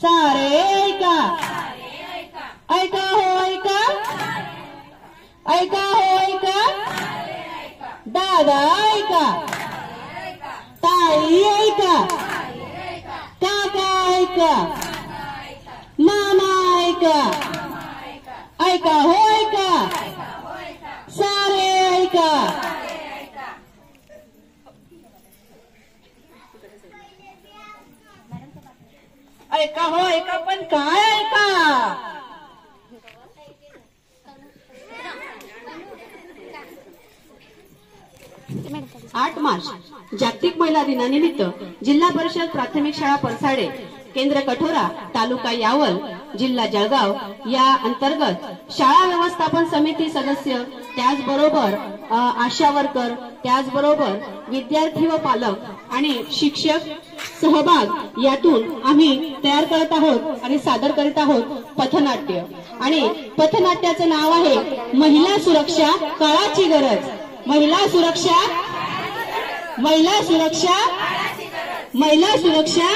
सारे ऐका ऐका हो ऐका ऐका हो ऐका दादा ऐका ताई ऐका काका ऐका मामा ऐका ऐका हो ऐका सारे ऐका ऐका हो ऐका पण काय ऐका 8 मार्च जागतिक महिला दिनानिमित्त जिल्हा परिषद प्राथमिक शाळा परसाडे केंद्र कठोरा तालुका यावल जिल्हा जळगाव या अंतर्गत शाळा व्यवस्थापन समिती सदस्य त्याचबरोबर आशा वर्कर त्याचबरोबर विद्यार्थी व पालक आणि शिक्षक सहभाग यातून आम्ही तयार करत आहोत आणि सादर करीत आहोत पथनाट्य आणि पथनाट्याचं नाव आहे महिला सुरक्षा काळाची गरज महिला सुरक्षा महिला सुरक्षा महिला सुरक्षा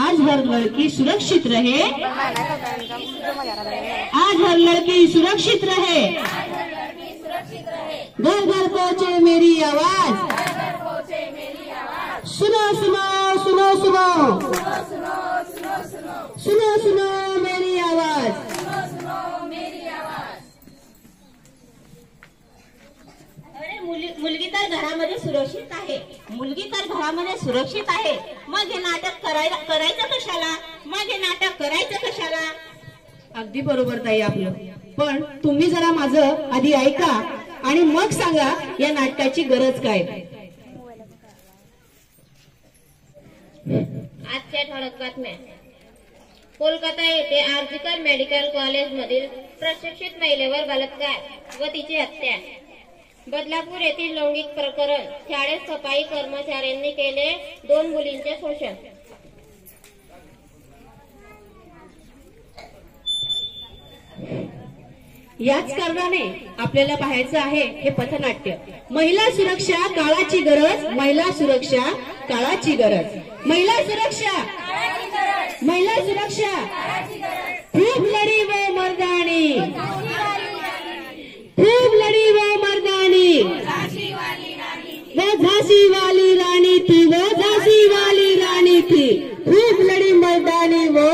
आज हर लड़की सुरक्षित रहे आज हर लड़की सुरक्षित रहे घर घर पहुंचे मेरी आवाज सुनो सुनो सुनो सुनो सुनो सुनो मेरी आवाज मुलगी तर घरामध्ये सुरक्षित आहे मुलगी तर घरामध्ये सुरक्षित आहे मग हे नाटक करायचं कशाला मग हे नाटक करायचं कशाला अगदी बरोबर ताई आपलं पण तुम्ही जरा माझं आधी ऐका आणि मग सांगा या नाटकाची गरज काय आजच्या ठळक बातम्या कोलकाता येथे आर्जिकल मेडिकल कॉलेज मधील प्रशिक्षित महिलेवर बलात्कार व तिची हत्या बदलापूर येथील लैंगिक प्रकरण शाळेत सफाई कर्मचाऱ्यांनी केले 2 मुलींचे शोषण याच कारणाने आपल्याला पाहायचं आहे हे पथनाट्य महिला सुरक्षा काळाची गरज महिला सुरक्षा काळाची गरज महिला सुरक्षा महिला सुरक्षा खूप लढी वो मर्दानी खूप लड़ी वो मर्दानी वो झांसी वाली रानी थी वो झांसी वाली रानी थी खूप लड़ी मर्दानी वो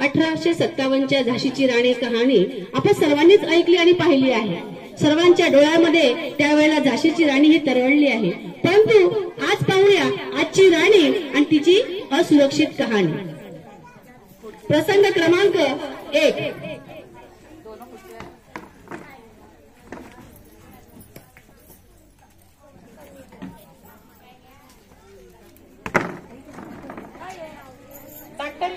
1857च्या झाशीची राणी कहाणी आपण सर्वांनीच ऐकली आणि पाहिली आहे सर्वांच्या डोळ्यामध्ये त्यावेळेला झाशीची राणी ही तरळली आहे परंतु आज पाहूया आजची राणी आणि तिची असुरक्षित कहाणी प्रसंग क्रमांक 1 डॉक्टर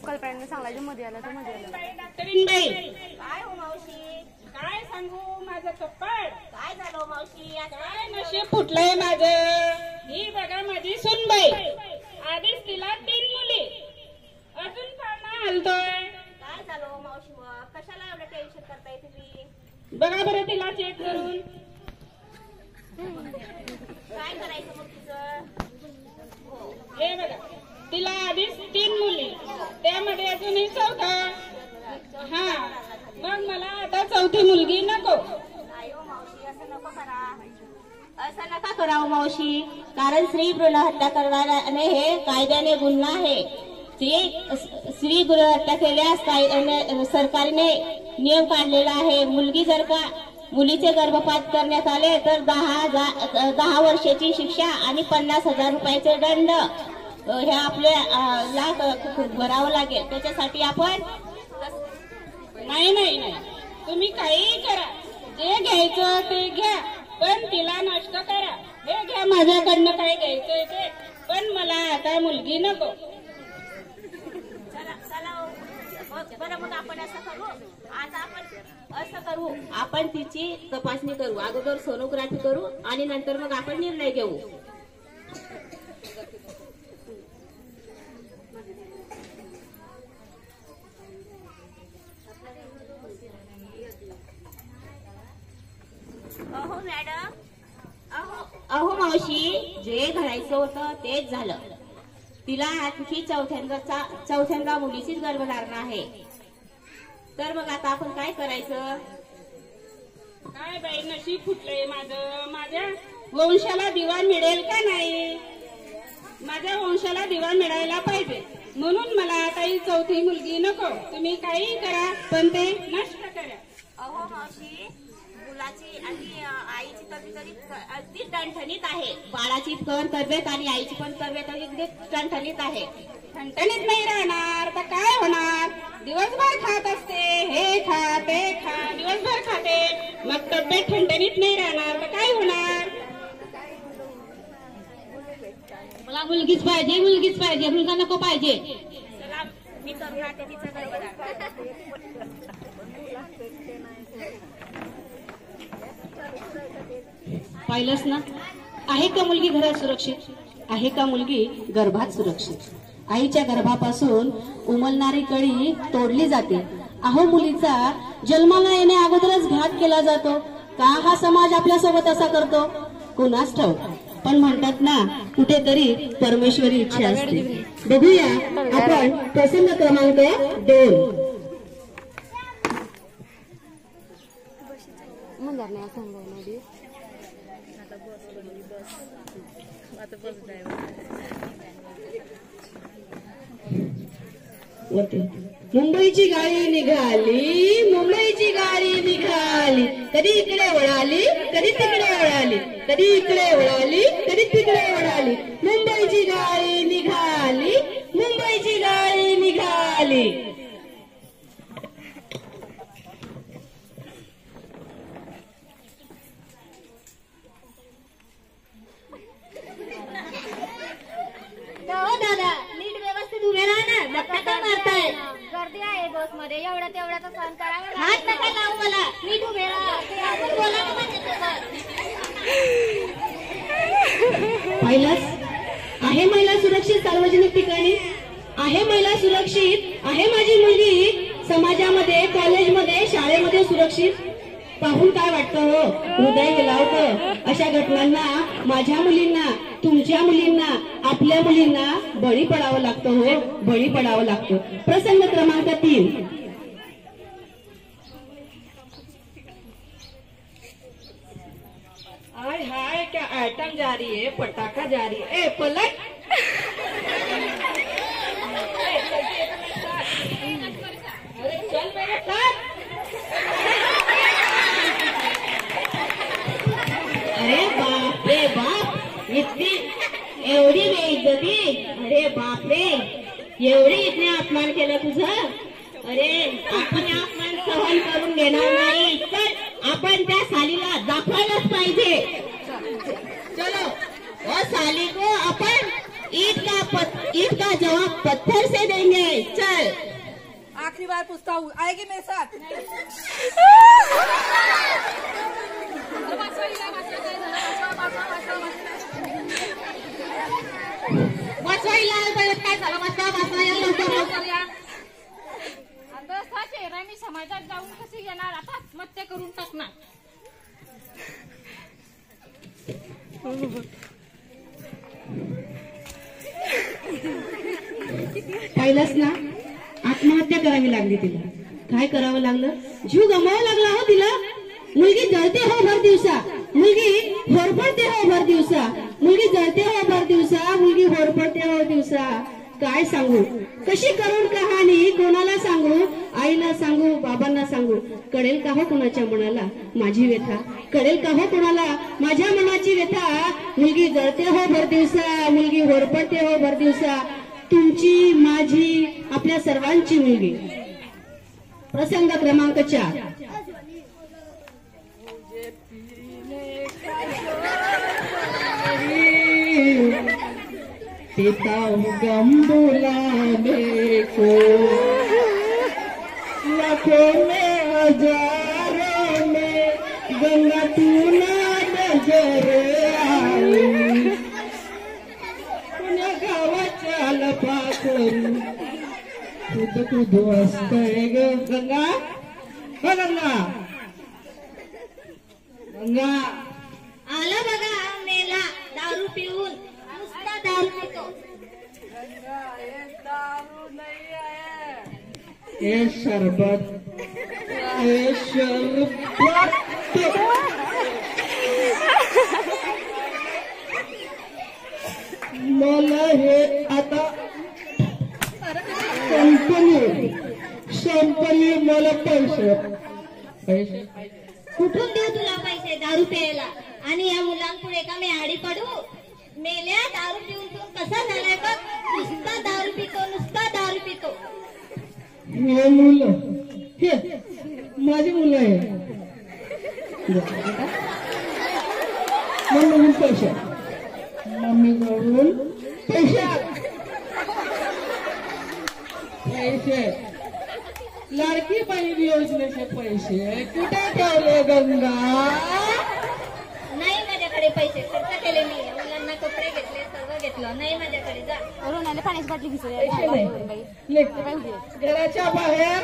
कल्पना सांगायचं मध्ये आला तर मध्ये आला डॉक्टरीनबाई काय हो मावशी काय सांगू माझं कप्पड काय झालं मावशी काय नशीब फुटलंय माझं ही बघा माझी सुनबाई आधीच तिला 3 मुली अजून पाळणा हलतोय काय झालं मावशी मग कशाला एवढं टेन्शन करताय तुम्ही बघा बरं तिला चेक करून काय करायचं मग तुझं हे बघा तिला आधीच 3 मुली त्यामध्ये अजून ही 4था हा मग मला आता 4थी मुलगी नको आयो मावशी असं नको करा असं नका करावं मावशी कारण स्त्री भ्रूण हत्या करणाऱ्याने हे कायद्याने गुन्हा आहे स्त्री भ्रूण हत्या केल्यास सरकारने नियम काढलेला आहे मुलगी जर का मुलीचे गर्भपात करण्यात आले तर 10 वर्षाची शिक्षा आणि 50,000 रुपयाचे दंड हे आपल्याला भरावं लागेल त्याच्यासाठी आपण नाही नाही नाही तुम्ही काही करा जे घ्यायचं ते घ्या पण तिला नष्ट करा हे घ्या माझ्याकडनं काय घ्यायचंय ते पण मला आता मुलगी नको बरं मग आपण असं करू आता आपण असं करू आपण तिची तपासणी करू अगोदर सोनोग्राफी करू आणि नंतर मग आपण निर्णय घेऊ हो मॅडम अहो मावशी, जे घडायचं होतं तेच झालं. तिला आणखी चौथ्यांदा मुलीचीच गर्भधारणा आहे. तर मग आता आपण काय करायचं? काय बाई, नशीब फुटलंय माझं. माझ्या वंशाला दिवा मिळेल का नाही? माझ्या वंशाला दिवा मिळायला पाहिजे, म्हणून मला आता ही चौथी मुलगी नको. तुम्ही काही करा, पण ते नष्ट करा. अहो मावशी, मुलाची आणि आईची तब्येत अगदी टणठणीत आहे. बाळाची पण तब्येत आणि आईची पण तब्येत अगदी टणठणीत आहे. ठणठणीत नाही राहणार तर काय होणार? दिवसभर खात असते, हे खा ते खा, दिवसभर खाते, मग तब्येत ठणठणीत नाही राहणार तर काय होणार? मला मुलगीच पाहिजे, मुलगीच पाहिजे, मुलगा नको पाहिजे. चला, मी करून राहते तिचं गर्भधारण. पाहिलंच ना, आहे का मुलगी घरात सुरक्षित? आहे का मुलगी गर्भात सुरक्षित? आईच्या गर्भापासून उमलणारी कळी तोडली जाते. अहो, मुलीचा जन्माला येण्या अगोदरच घात केला जातो. का हा समाज आपल्यासोबत असा करतो कुणास ठाऊक, पण म्हणतात ना, कुठेतरी परमेश्वरी इच्छा असते. बघूया आपण प्रसंग क्रमांक 2. मुंबईची गाडी निघाली, मुंबईची गाडी निघाली, कधी इकडे वळाली, कधी तिकडे वळाली, कधी इकडे वळाली, कधी तिकडे वळाली. मुंबईची गाडी निघाली, मुंबईची गाडी निघाली. दादा, नीट व्यवस्थित उभे राहा ना. धक्का का मारताय? गर्दी आहे बस मध्ये, एवढं तेवढं तर सहन करावं. हात नका लावू मला, नीट उभे राहा. आपण बोला ना माझ्यासोबत. पाहिलंच, आहे महिला सुरक्षित सार्वजनिक ठिकाणी, आहे महिला सुरक्षित, आहे माझी मुलगी समाजामध्ये, कॉलेजमध्ये, शाळेमध्ये सुरक्षित. पाहून काय वाटतं हो, हृदय हेलावतं. अशा घटनांना माझ्या मुलींना, तुमच्या मुलींना, आपल्या मुलींना बळी पडावं लागतं हो, बळी पडावं लागतं. प्रसंग क्रमांक 3. हाय हाय, क्या आइटम जा रही है, पटाखा जा रही है. ए पलट. अरे चल मेरे साथ. अरे बाप रे बाप, इतनी एवढी बेइज्जती. अरे बाप रे, एवढी इतने अपमान केलं तुझं. अरे आपण हे अपमान सहन करून घेणार नाही, तर आपण त्या सालीला दाखवायलाच पाहिजे. चलो, वो साली को अपन ईद का जवाब पत्थर से देंगे. चल. आखिरी बार पूछता हूँ, आएगी मेरे साथ? काय झालं? आता चेहरा मी समाजात जाऊन कशी येणार? आता आत्महत्या करून टाकणार. पाहिलंच ना, आत्महत्या करावी लागली तिला. काय करावं लागलं? जीव गमावा लागला हो तिला. मुलगी जळते हो भर दिवसा, मुलगी होरपडते हो भर दिवसा, मुलगी जळते हो भर दिवसा, मुलगी होरपडते हो दिवसा. काय सांगू, कशी करून कहाणी कोणाला सांगू? आईला सांगू, बाबांना सांगू? कळेल का हो कोणाच्या मनाला माझी व्यथा? कळेल का हो कोणाला माझ्या मनाची व्यथा? मुलगी जळते हो भर दिवसा, मुलगी होरपडते हो भर दिवसा. तुमची, माझी, आपल्या सर्वांची मुलगी. प्रसंग क्रमांक 4. पिता गम बुलाने को लाखों में हजारों में गंगा तू ना नजर आई. पुण्या गावाच्या लपा करू खुद खुद असतंय ग गंगा. हो गंगा, गंगा आला बघा मेला हे शरबत मला हे आता संपली मला पैसे कुठून देऊ तुला पैसे दारू प्यायला? आणि या मुलांपुढे का मी आडी पडू? मेल्या दारू पिऊन पिऊन कसा झालाय बघ. नुसता दारू पितो, नुसता दारू पितो. हे मुलं हे माझी मुलं आहे. मम्मी पैसे मम्मी कडून पैसे लाडकी बहीण योजनेचे पैसे कुठे ठेवले गंगा? नाही माझ्याकडे पैसे खर्च केले मी. मुलांना कपडे घेतले, सर्व घेतलं. नाही माझ्याकडे. जा पाण्याची बाटली घेतली. घराच्या बाहेर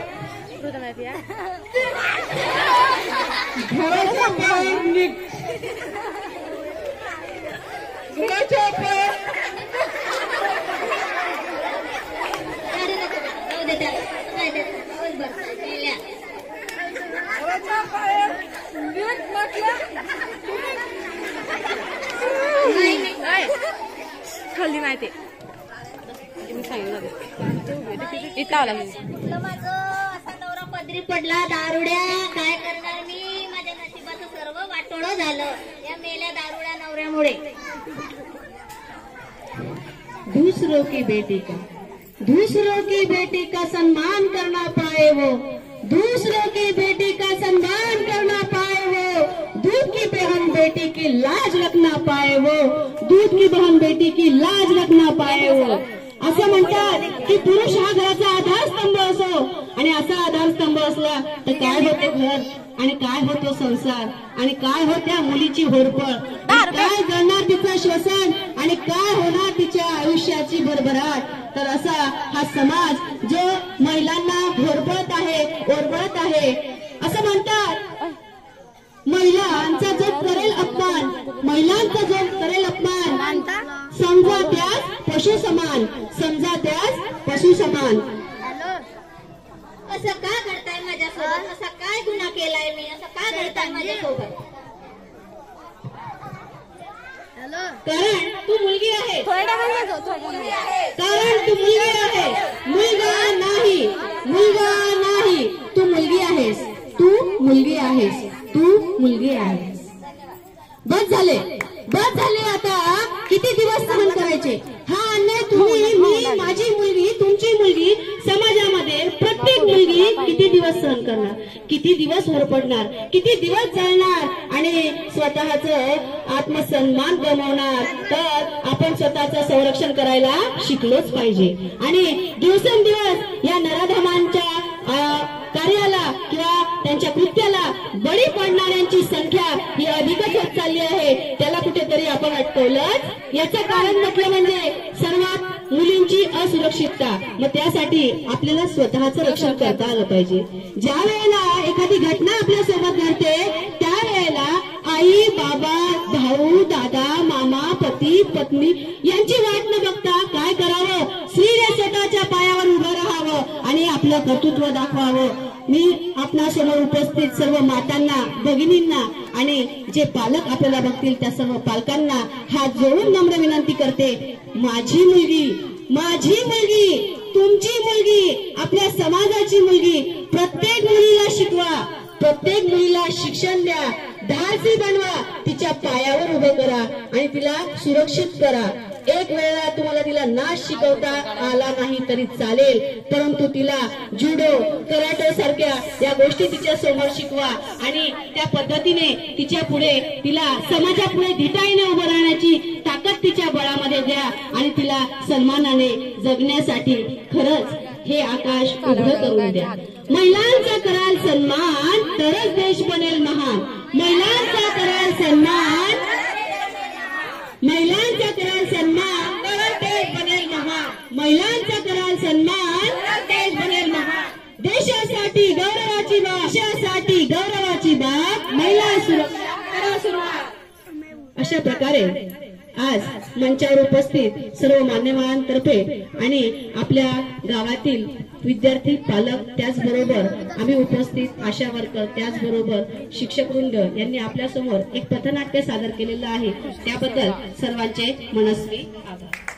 निघ. घराच्या बाहेर खाल्ली नाही ते मी सांगितलं इथं आला मी. माझं असा नवरा पदरी पडला दारुड्या. काय करणार मी? माझ्या नशिबाचं सर्व वाटोळं झालं या मेल्या दारुड्या नवऱ्यामुळे. दूसरों की बेटी का सम्मान करना पाए वो, दूसरों की बेटी का सम्मान करना पाए वो, दूध की बहन बेटी की लाज रखना पाए वो, दूध की बहन बेटी की लाज रखना पाए वो. असं म्हणतात की पुरुष हा घराचा आधारस्तंभ असो. आणि असा आधारस्तंभ असला तर काय होते घर, आणि काय होतो संसार, आणि काय होत्या मुलीची होरपळ, काय जळणार तिचं श्वसन, आणि काय होणार तिच्या आयुष्याची भरभराट. तर असा हा समाज जो महिलांना होरपळत आहे, ओरबळत आहे. असं म्हणतात महिलांचा जो करेल अपमान, महिलांचा जो करेल अपमान, समजा त्यास पशु समान, समजा त्यास पशु समान. असं का करताय माझ्यासोबत? असा काय गुन्हा केलाय मी? असं का करताय माझ्यासोबत? कारण तू मुलगी आहे, कारण तू मुलगी आहे. मुलगा नाही, तू मुलगी आहेस, तू मुलगी आहेस, तू मुलगी आहेस. बस झाले आता. किती दिवस सहन करायचे हा अन्याय? तुम्ही, मी, माझी मुलगी, तुमची मुलगी, समाजामध्ये प्रत्येक मुलगी किती दिवस सहन करणार? किती दिवस होरपडणार? किती दिवस जळणार आणि स्वतःच आत्मसन्मान गमावणार? तर आपण स्वतःचं संरक्षण करायला शिकलोच पाहिजे. आणि दिवसेंदिवस या नराधमांच्या कार्याला किंवा त्यांच्या कृत्याला बळी पडणाऱ्यांची संख्या ही अधिकच होत चालली आहे. त्याला कुठेतरी आपण अटकवलंच. याचं कारण म्हटलं म्हणजे सर्वात मुलींची असुरक्षितता. मग त्यासाठी आपल्याला स्वतःचं रक्षण करता आलं पाहिजे. ज्या वेळेला एखादी घटना आपल्या सोबत घडते त्यावेळेला आई, बाबा, भाऊ, दादा, मामा, पती, पत्नी यांची वाट न बघता काय करावं? स्त्रीने स्वतःच्या पायावर उभं राहावं आणि आपलं कर्तृत्व दाखवावं. मी आपणासमोर उपस्थित सर्व मातांना, भगिनींना आणि जे पालक आपल्याला बघतील त्या सर्व पालकांना हात जोडून नम्र विनंती करते. माझी मुलगी, तुमची मुलगी, आपल्या समाजाची मुलगी, प्रत्येक मुलीला शिकवा, प्रत्येक मुलीला शिक्षण द्या, धाडसी बनवा, तिच्या पायावर उभं करा आणि तिला सुरक्षित करा. एक वेळा तुम्हाला तिला नाच शिकवता आला नाही तरी चालेल, परंतु तिला जुडो, कराटे सारख्या या गोष्टी तिच्या समोर शिकवा आणि त्या पद्धतीने तिच्या पुढे, तिला समाजापुढे धिटाईने उभं राहण्याची ताकद तिच्या बळामध्ये द्या आणि तिला सन्मानाने जगण्यासाठी खरंच हे आकाश उघडं करून द्या. महिलांचा कराल सन्मान तरच देश बनेल महान. महिलांचा कराल सन्मान, महिलांचा कराल सन्मान तरच देश बनेल महान. महिलांचा कराल सन्मान तरच देश बनेल महान. देशासाठी गौरवाची बाब, देशासाठी गौरवाची बाब, महिला सुरक्षा करा सुरुवात. अशा प्रकारे आज मंचावर उपस्थित सर्व मान्यवरांतर्फे आणि आपल्या गावातील विद्यार्थी पालक त्याचबरोबर आम्ही उपस्थित आशा वर्कर त्याचबरोबर शिक्षकवृंद यांनी आपल्या समोर एक पथनाट्य सादर केलेलं आहे त्याबद्दल सर्वांचे मनस्वी आभार.